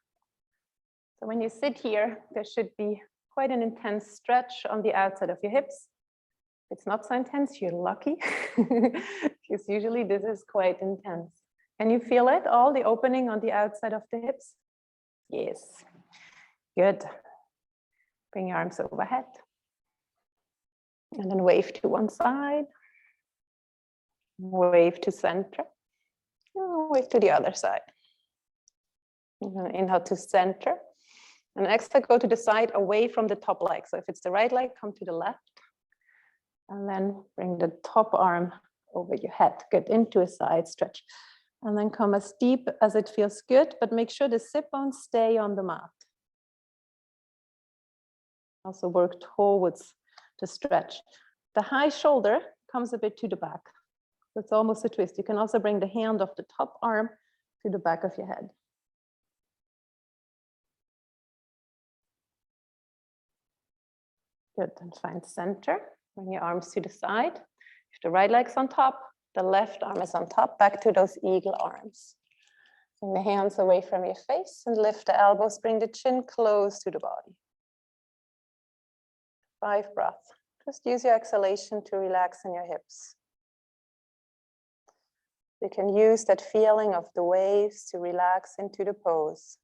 Speaker 1: So when you sit here, there should be quite an intense stretch on the outside of your hips. If it's not so intense, you're lucky, because usually this is quite intense. Can you feel it, all the opening on the outside of the hips? Yes, good. Bring your arms overhead. And then wave to one side. Wave to center. Wave to the other side. Inhale to center. And exhale, go to the side away from the top leg. So if it's the right leg, come to the left. And then bring the top arm over your head. Get into a side stretch. And then come as deep as it feels good, but make sure the sit bones stay on the mat. Also work towards the stretch. The high shoulder comes a bit to the back. So it's almost a twist. You can also bring the hand of the top arm to the back of your head. Good, and find center. Bring your arms to the side. If the right leg's on top, the left arm is on top. Back to those eagle arms. Bring the hands away from your face and lift the elbows. Bring the chin close to the body. 5 breaths. Just use your exhalation to relax in your hips. You can use that feeling of the waves to relax into the pose.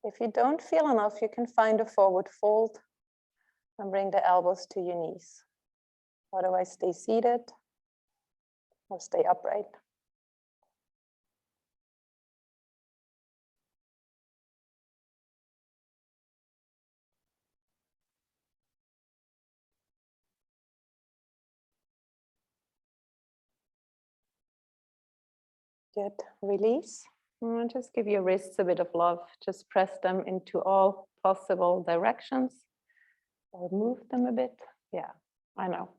Speaker 1: If you don't feel enough, you can find a forward fold and bring the elbows to your knees. Otherwise, stay seated or stay upright. Good, release. And just give your wrists a bit of love. Just press them into all possible directions or move them a bit. Yeah, I know.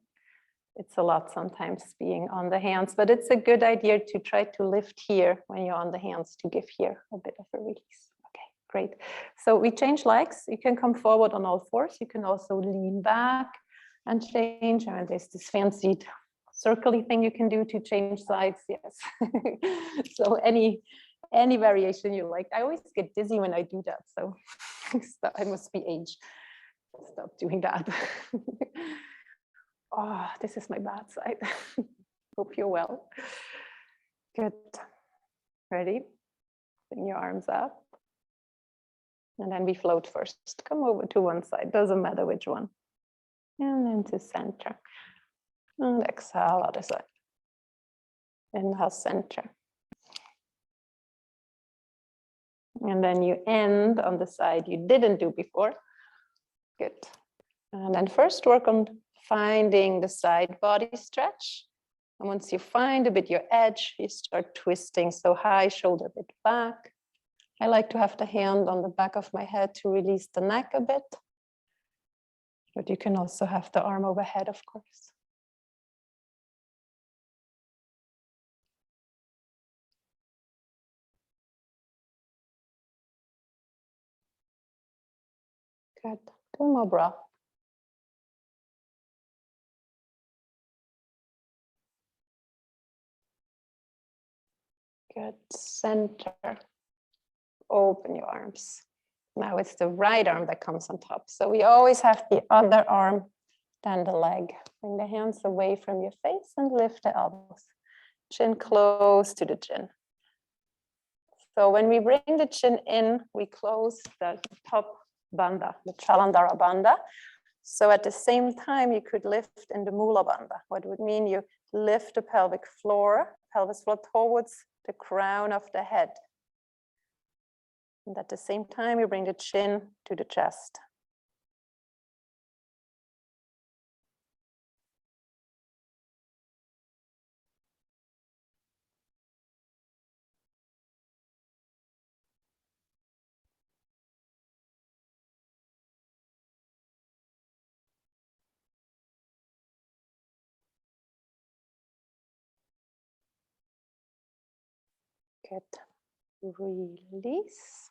Speaker 1: It's a lot sometimes being on the hands, but it's a good idea to try to lift here when you're on the hands to give here a bit of a release. Okay, great. So we change legs. You can come forward on all fours. You can also lean back and change. And there's this fancy circly thing you can do to change sides. Yes. So any variation you like. I always get dizzy when I do that. So I must be age. Stop doing that. Oh, this is my bad side. Hope you're well. Good. Ready? Bring your arms up. And then we float first. Come over to one side, doesn't matter which one. And then to center. And exhale, other side. Inhale, center. And then you end on the side you didn't do before. Good. And then first work on finding the side body stretch. And once you find a bit your edge, you start twisting. So high shoulder bit back. I like to have the hand on the back of my head to release the neck a bit. But you can also have the arm overhead, of course. Good. 2 more breaths. Good. Center. Open your arms. Now it's the right arm that comes on top. So we always have the other arm than the leg. Bring the hands away from your face and lift the elbows. Chin close to the chin. So when we bring the chin in, we close the top bandha, the Chalandara bandha. So at the same time, you could lift in the Mula bandha. What would mean you lift the pelvic floor, pelvis floor towards the crown of the head. And at the same time, you bring the chin to the chest. Good. Release.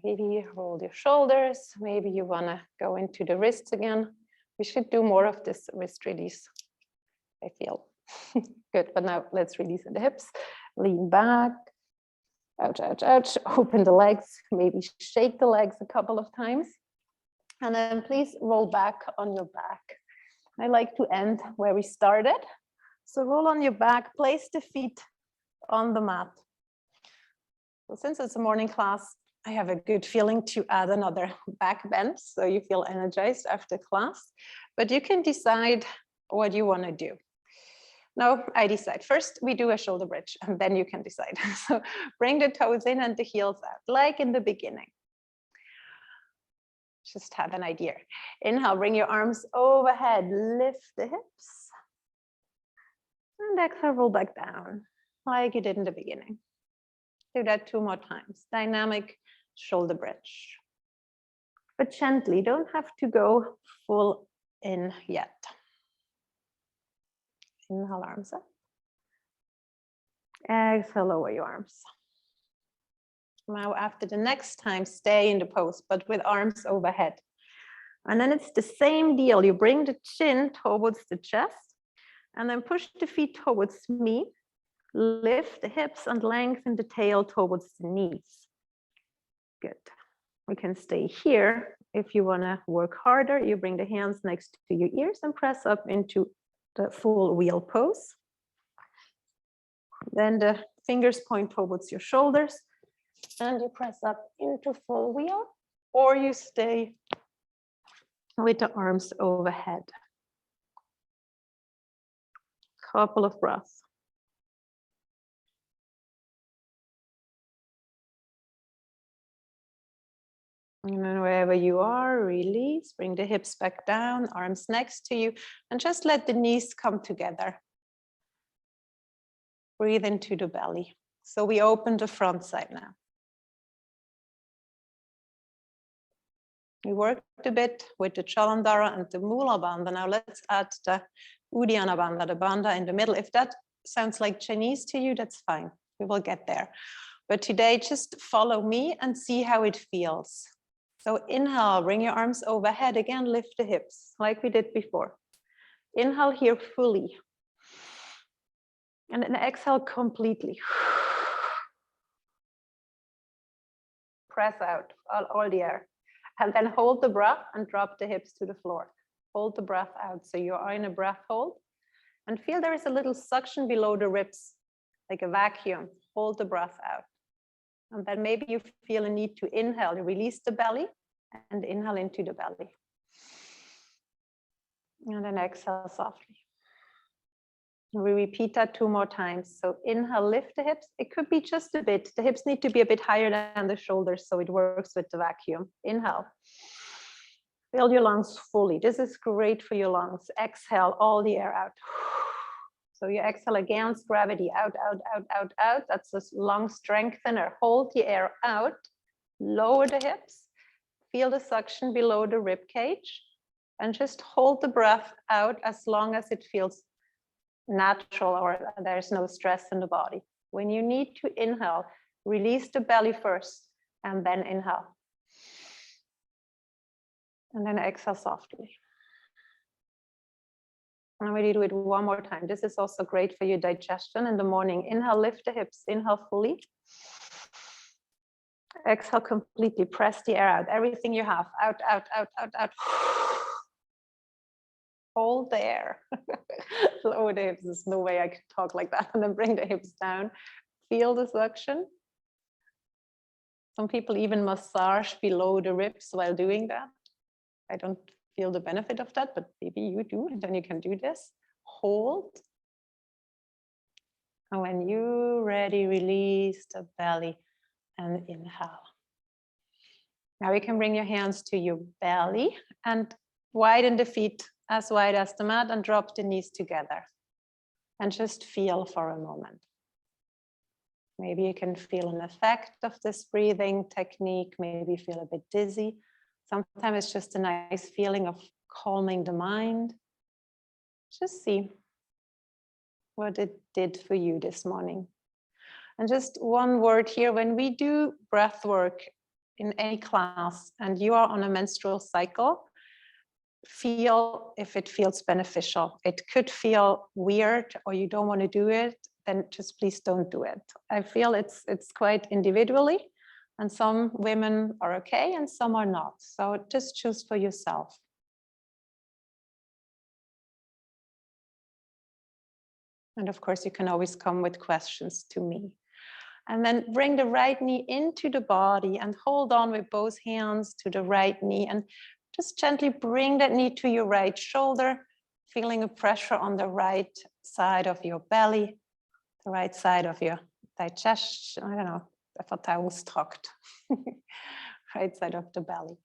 Speaker 1: Maybe you roll your shoulders. Maybe you want to go into the wrists again. We should do more of this wrist release, I feel. Good, but now let's release in the hips. Lean back. Ouch, ouch, ouch. Open the legs. Maybe shake the legs a couple of times. And then please roll back on your back. I like to end where we started. So roll on your back, place the feet on the mat. So since it's a morning class, I have a good feeling to add another back bend, so you feel energized after class, but you can decide what you want to do. No, I decide. First, we do a shoulder bridge, and then you can decide. So bring the toes in and the heels out, like in the beginning. Just have an idea. Inhale, bring your arms overhead, lift the hips. And exhale, roll back down, like you did in the beginning. Do that 2 more times. Dynamic shoulder bridge. But gently, don't have to go full in yet. Inhale, arms up. Exhale, lower your arms. Now, after the next time, stay in the pose, but with arms overhead. And then it's the same deal. You bring the chin towards the chest, and then push the feet towards me. Lift the hips and lengthen the tail towards the knees. Good. We can stay here. If you want to work harder, you bring the hands next to your ears and press up into the full wheel pose. Then the fingers point towards your shoulders and you press up into full wheel, or you stay with the arms overhead. Couple of breaths. And then wherever you are, release, bring the hips back down, arms next to you, and just let the knees come together. Breathe into the belly. So we open the front side now. We worked a bit with the Chalandara and the Mula bandha. Now let's add the Uddiyana bandha, the bandha in the middle. If that sounds like Chinese to you, that's fine. We will get there. But today, just follow me and see how it feels. So inhale, bring your arms overhead. Again, lift the hips like we did before. Inhale here fully. And then exhale completely. Press out all the air. And then hold the breath and drop the hips to the floor. Hold the breath out. So you are in a breath hold. And feel there is a little suction below the ribs, like a vacuum. Hold the breath out. And then maybe you feel a need to inhale, release the belly and inhale into the belly. And then exhale softly. We repeat that 2 more times. So inhale, lift the hips. It could be just a bit. The hips need to be a bit higher than the shoulders so it works with the vacuum. Inhale. Fill your lungs fully. This is great for your lungs. Exhale all the air out. So you exhale against gravity. Out, out, out, out, out. That's a lung strengthener. Hold the air out. Lower the hips. Feel the suction below the rib cage. And just hold the breath out as long as it feels natural or there's no stress in the body. When you need to inhale, release the belly first and then inhale. And then exhale softly. And we do it 1 more time. This is also great for your digestion in the morning. Inhale, lift the hips. Inhale fully. Exhale completely. Press the air out. Everything you have. Out, out, out, out, out. Hold the air. Lower the hips. There's no way I can talk like that. And then bring the hips down. Feel the suction. Some people even massage below the ribs while doing that. I don't feel the benefit of that, but maybe you do, and then you can do this. Hold. And when you're ready, release the belly and inhale. Now you can bring your hands to your belly and widen the feet as wide as the mat and drop the knees together. And just feel for a moment. Maybe you can feel an effect of this breathing technique, maybe feel a bit dizzy. Sometimes it's just a nice feeling of calming the mind. Just see what it did for you this morning. And just one word here, when we do breath work in any class and you are on a menstrual cycle, feel if it feels beneficial. It could feel weird or you don't want to do it, then just please don't do it. I feel it's quite individually. And some women are okay and some are not. So just choose for yourself. And of course, you can always come with questions to me. And then bring the right knee into the body and hold on with both hands to the right knee. And just gently bring that knee to your right shoulder, feeling a pressure on the right side of your belly, the right side of your digestion, I don't know, Verdauungstrakt, right side of the belly.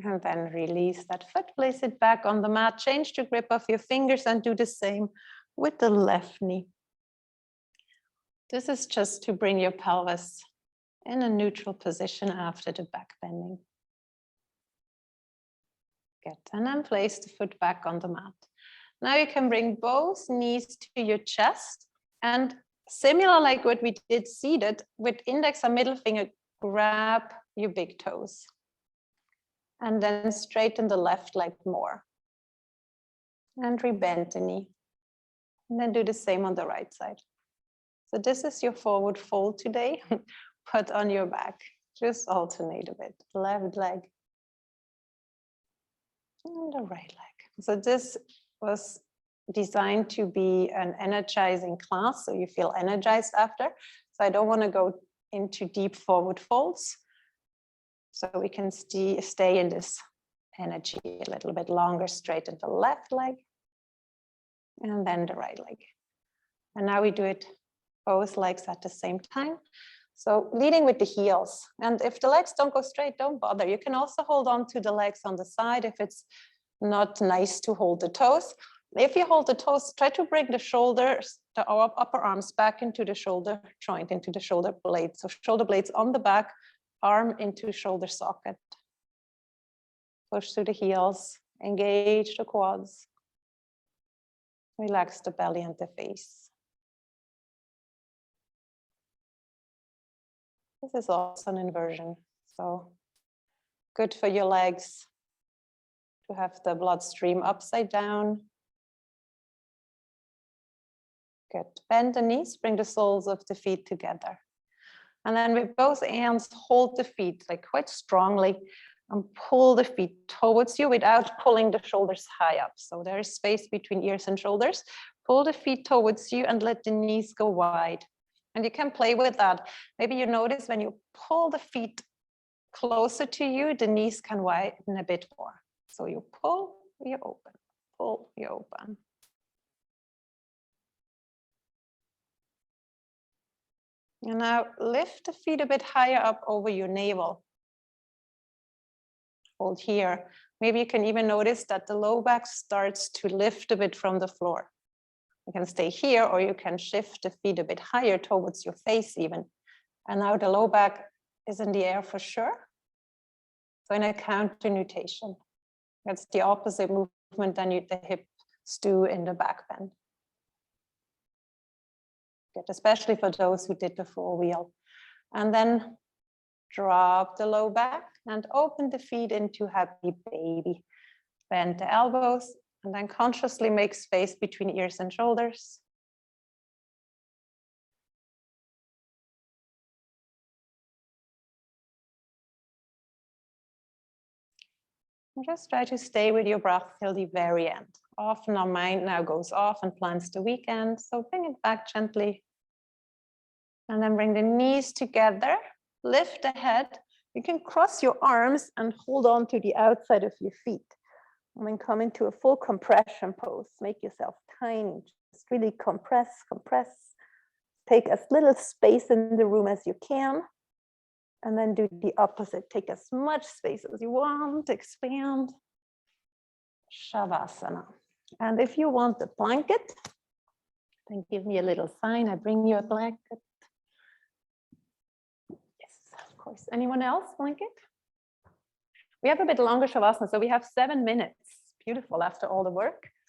Speaker 1: And then release that foot, place it back on the mat, change the grip of your fingers and do the same with the left knee. This is just to bring your pelvis in a neutral position after the back bending. Good, and then place the foot back on the mat. Now you can bring both knees to your chest and similar like what we did seated, with index and middle finger, grab your big toes. And then straighten the left leg more. And rebend the knee. And then do the same on the right side. So this is your forward fold today, but on your back. Just alternate a bit. Left leg and the right leg. So this was designed to be an energizing class, so you feel energized after. So I don't want to go into deep forward folds. So we can stay in this energy a little bit longer. Straighten the left leg and then the right leg. And now we do it both legs at the same time. So leading with the heels. And if the legs don't go straight, don't bother. You can also hold on to the legs on the side if it's not nice to hold the toes. If you hold the toes, try to bring the shoulders, the upper arms back into the shoulder joint, into the shoulder blades. So shoulder blades on the back, arm into shoulder socket. Push through the heels, engage the quads. Relax the belly and the face. This is also an inversion, so good for your legs to have the bloodstream upside down. Good. Bend the knees, bring the soles of the feet together. And then with both hands, hold the feet like quite strongly. And pull the feet towards you without pulling the shoulders high up. So there is space between ears and shoulders. Pull the feet towards you and let the knees go wide. And you can play with that. Maybe you notice when you pull the feet closer to you, the knees can widen a bit more. So you pull, you open, pull, you open. And now lift the feet a bit higher up over your navel. Hold here. Maybe you can even notice that the low back starts to lift a bit from the floor. You can stay here, or you can shift the feet a bit higher towards your face even. And now the low back is in the air for sure. So in a counter nutation. That's the opposite movement than the hips do in the back bend. Good, especially for those who did the full wheel. And then drop the low back and open the feet into happy baby. Bend the elbows and then consciously make space between ears and shoulders. And just try to stay with your breath till the very end. Often our mind now goes off and plans the weekend, so bring it back gently. And then bring the knees together, lift the head. You can cross your arms and hold on to the outside of your feet. And then come into a full compression pose. Make yourself tiny. Just really compress, compress. Take as little space in the room as you can. And then do the opposite. Take as much space as you want. Expand. Shavasana. And if you want the blanket, then give me a little sign. I bring you a blanket. Yes, of course. Anyone else? Blanket? We have a bit longer Shavasana, so we have 7 minutes. Beautiful after all the work.